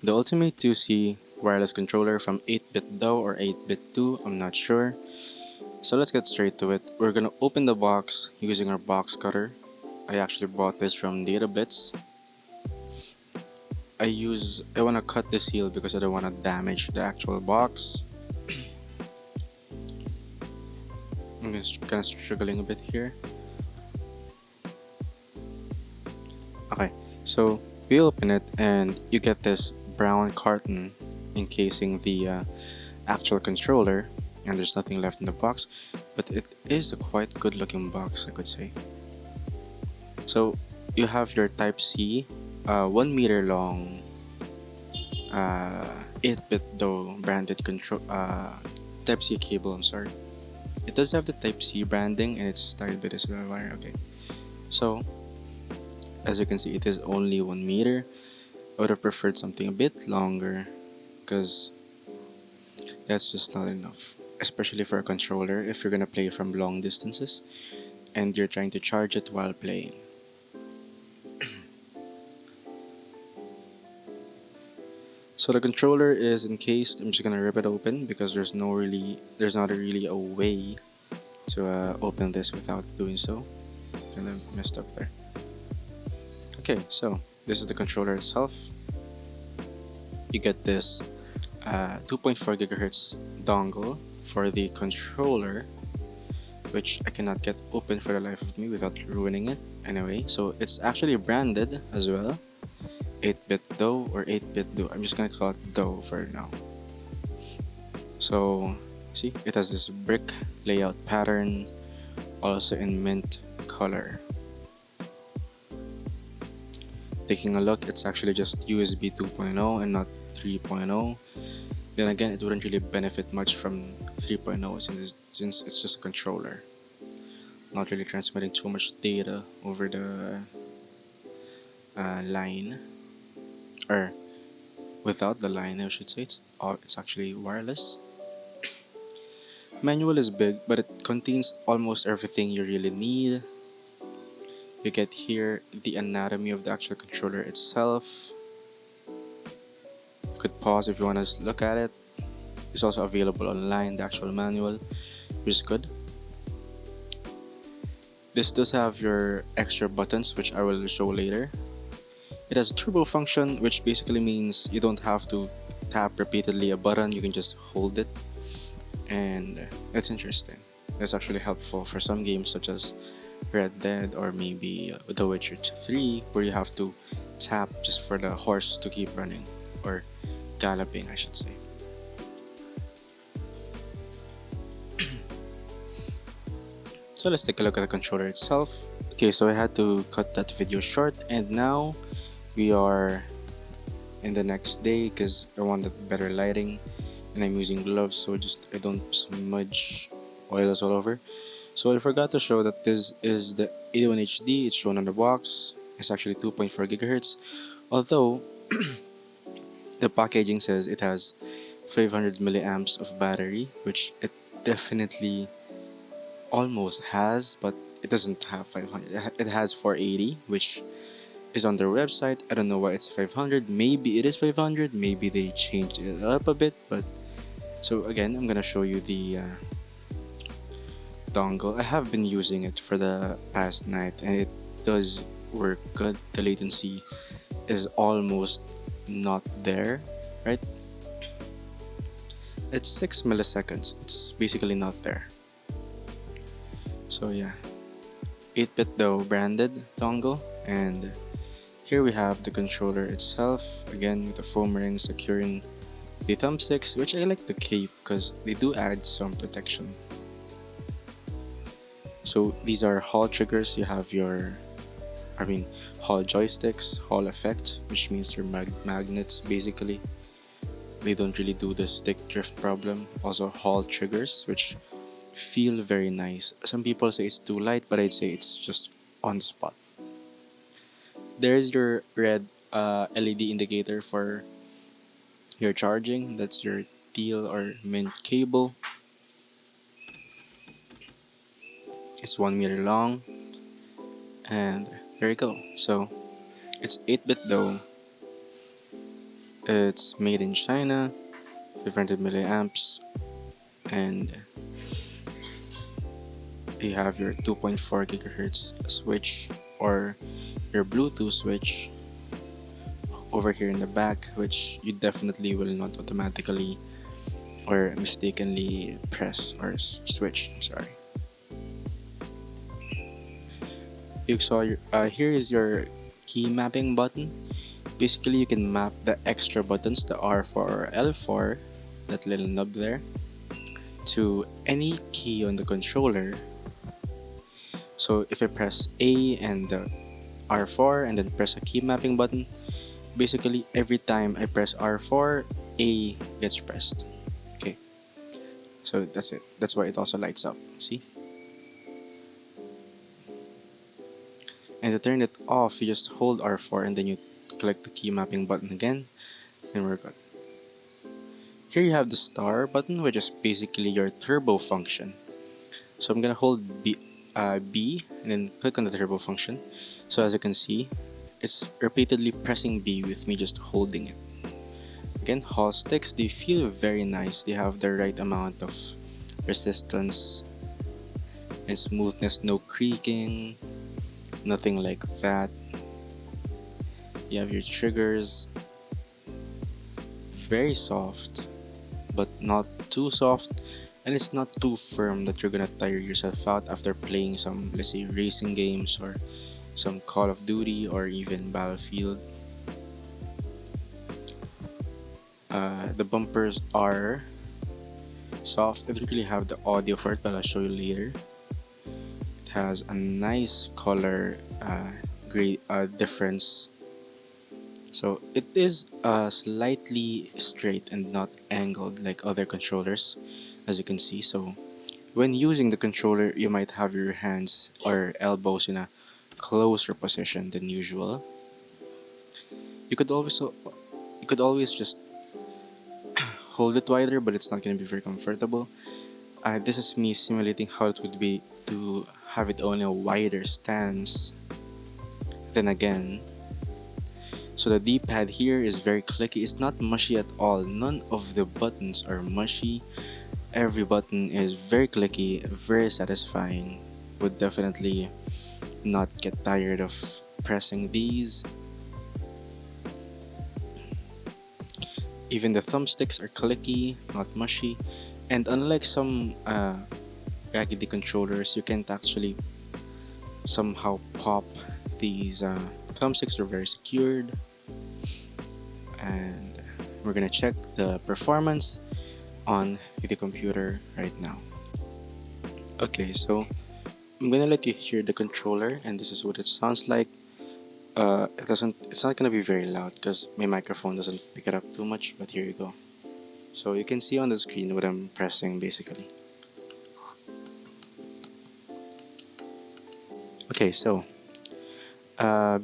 The ultimate 2C wireless controller from 8Bitdo or 8Bitdo, I'm not sure. So let's get straight to it. We're gonna open the box using our box cutter. I actually bought this from DataBlitz. I wanna cut the seal because I don't wanna damage the actual box. I'm just kinda struggling a bit here. Okay, so we open it and you get this brown carton encasing the actual controller, and there's nothing left in the box, but it is a quite good looking box, I could say. So you have your Type C, 1 meter long, 8-bit though branded control Type C cable. I'm sorry. It does have the Type C branding and it's styled with a silver wire. Okay, so as you can see, it is only 1 meter. I would have preferred something a bit longer because that's just not enough, especially for a controller if you're gonna play from long distances and you're trying to charge it while playing. So the controller is encased. I'm just gonna rip it open because there's not really a way to open this without doing so. Kind of messed up there. Okay, so this is the controller itself. You get this 2.4 gigahertz dongle for the controller, which I cannot get open for the life of me without ruining it. Anyway, so it's actually branded as well. 8Bitdo or 8Bitdo. I'm just gonna call it Do for now. So, see, it has this brick layout pattern, also in mint color. Taking a look, it's actually just USB 2.0 and not 3.0. Then again, it wouldn't really benefit much from 3.0 since it's just a controller, not really transmitting too much data over the line, or without the line, I should say. It's actually wireless. Manual is big, but it contains almost everything you really need. You get here the anatomy of the actual controller itself. You could pause if you want to look at it. It's also available online, the actual manual, which is good. This does have your extra buttons, which I will show later. It has turbo function, which basically means you don't have to tap repeatedly a button, you can just hold it. And it's interesting. It's actually helpful for some games such as Red Dead or maybe The Witcher 3, where you have to tap just for the horse to keep running, or galloping, I should say. So let's take a look at the controller itself. Okay, so I had to cut that video short, and now we are in the next day because I wanted better lighting, and I'm using gloves so just I don't smudge oils all over. So I forgot to show that this is the 81 HD. It's shown on the box. It's actually 2.4 gigahertz, although the packaging says it has 500 milliamps of battery, which it definitely almost has, but it doesn't have 500. It has 480, which is on their website. I don't know why it's 500. Maybe it is 500. Maybe they changed it up a bit. But so again, I'm gonna show you the dongle. I have been using it for the past night, and it does work good. The latency is almost not there, right? It's 6 milliseconds. It's basically not there. So yeah, 8-bit though branded dongle, and here we have the controller itself, again with the foam ring securing the thumbsticks, which I like to keep because they do add some protection. So these are Hall triggers. You have Hall joysticks, Hall effect, which means your magnets basically. They don't really do the stick drift problem. Also Hall triggers, which feel very nice. Some people say it's too light, but I'd say it's just on the spot. There's your red LED indicator for your charging. That's your teal or mint cable. It's 1 meter long, and there you go. So it's 8-bit though. It's made in China, 500 milliamps, and you have your 2.4 gigahertz switch or your Bluetooth switch over here in the back, which you definitely will not automatically or mistakenly press or switch. Sorry. You saw your here is your key mapping button. Basically, you can map the extra buttons, the R4 or L4, that little nub there, to any key on the controller. So if I press A and the R4 and then press a key mapping button, basically every time I press R4, A gets pressed. Okay, so that's it. That's why it also lights up. See? And to turn it off, you just hold R4 and then you click the key mapping button again, and we're good. Here you have the star button, which is basically your turbo function. So I'm gonna hold B and then click on the turbo function. So as you can see, it's repeatedly pressing B with me just holding it. Again, Hall sticks, they feel very nice. They have the right amount of resistance and smoothness, no creaking, nothing like that. You have your triggers, very soft, but not too soft, and it's not too firm that you're gonna tire yourself out after playing some, let's say, racing games or some Call of Duty or even Battlefield. The bumpers are soft. I don't really have the audio for it, but I'll show you later. It has a nice color difference. So it is slightly straight and not angled like other controllers, as you can see. So when using the controller, you might have your hands or elbows in a closer position than usual. You could always you could always just hold it wider, but it's not going to be very comfortable. This is me simulating how it would be to have it on a wider stance. Then again, so the D-pad here is very clicky. It's not mushy at all. None of the buttons are mushy. Every button is very clicky, very satisfying. Would definitely not get tired of pressing these. Even the thumbsticks are clicky, not mushy. And unlike some raggedy controllers, you can't actually somehow pop these. Thumbsticks are very secured. And we're gonna check the performance on the computer right now. Okay, so I'm gonna let you hear the controller, and this is what it sounds like. It's not gonna be very loud because my microphone doesn't pick it up too much, but here you go. So you can see on the screen what I'm pressing basically. Okay, so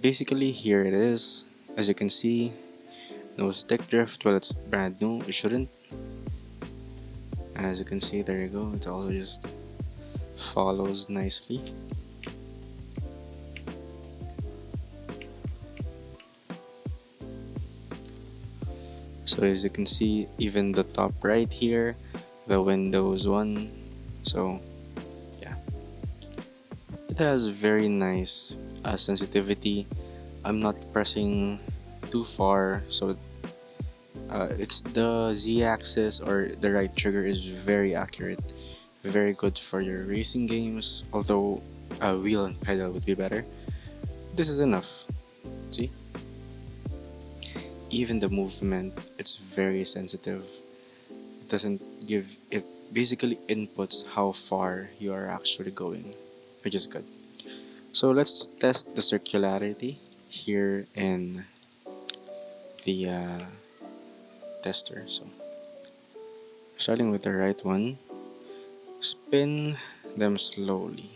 basically here it is. As you can see, no stick drift. Well, it's brand new. It shouldn't. And as you can see, there you go. It all just follows nicely. So as you can see, even the top right here, the Windows one. So yeah, it has very nice sensitivity. I'm not pressing too far, so it's the Z-axis or the right trigger is very accurate, very good for your racing games. Although a wheel and pedal would be better. This is enough. See, even the movement, it's very sensitive. It doesn't give it basically inputs how far you are actually going, which is good. So let's test the circularity here in the tester. So starting with the right one, spin them slowly.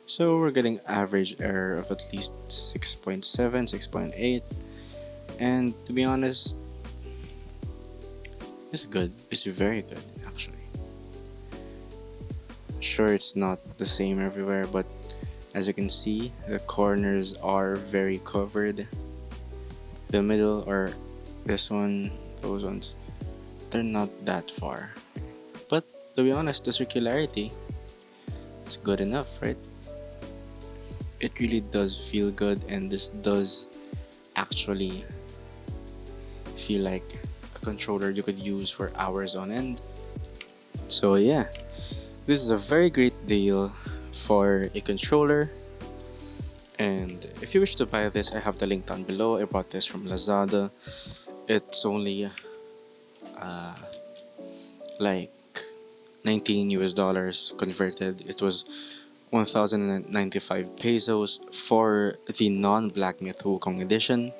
So we're getting average error of at least 6.7, 6.8, and to be honest, it's good. It's very good actually. Sure, it's not the same everywhere, but as you can see, the corners are very covered. The middle or this one, those ones, they're not that far. But to be honest, the circularity, it's good enough, right? It really does feel good, and this does actually feel like a controller you could use for hours on end. So yeah, this is a very great deal for a controller. And if you wish to buy this, I have the link down below. I bought this from Lazada. It's only uh, like 19 US dollars converted. It was 1095 pesos for the non Black Myth Wukong edition.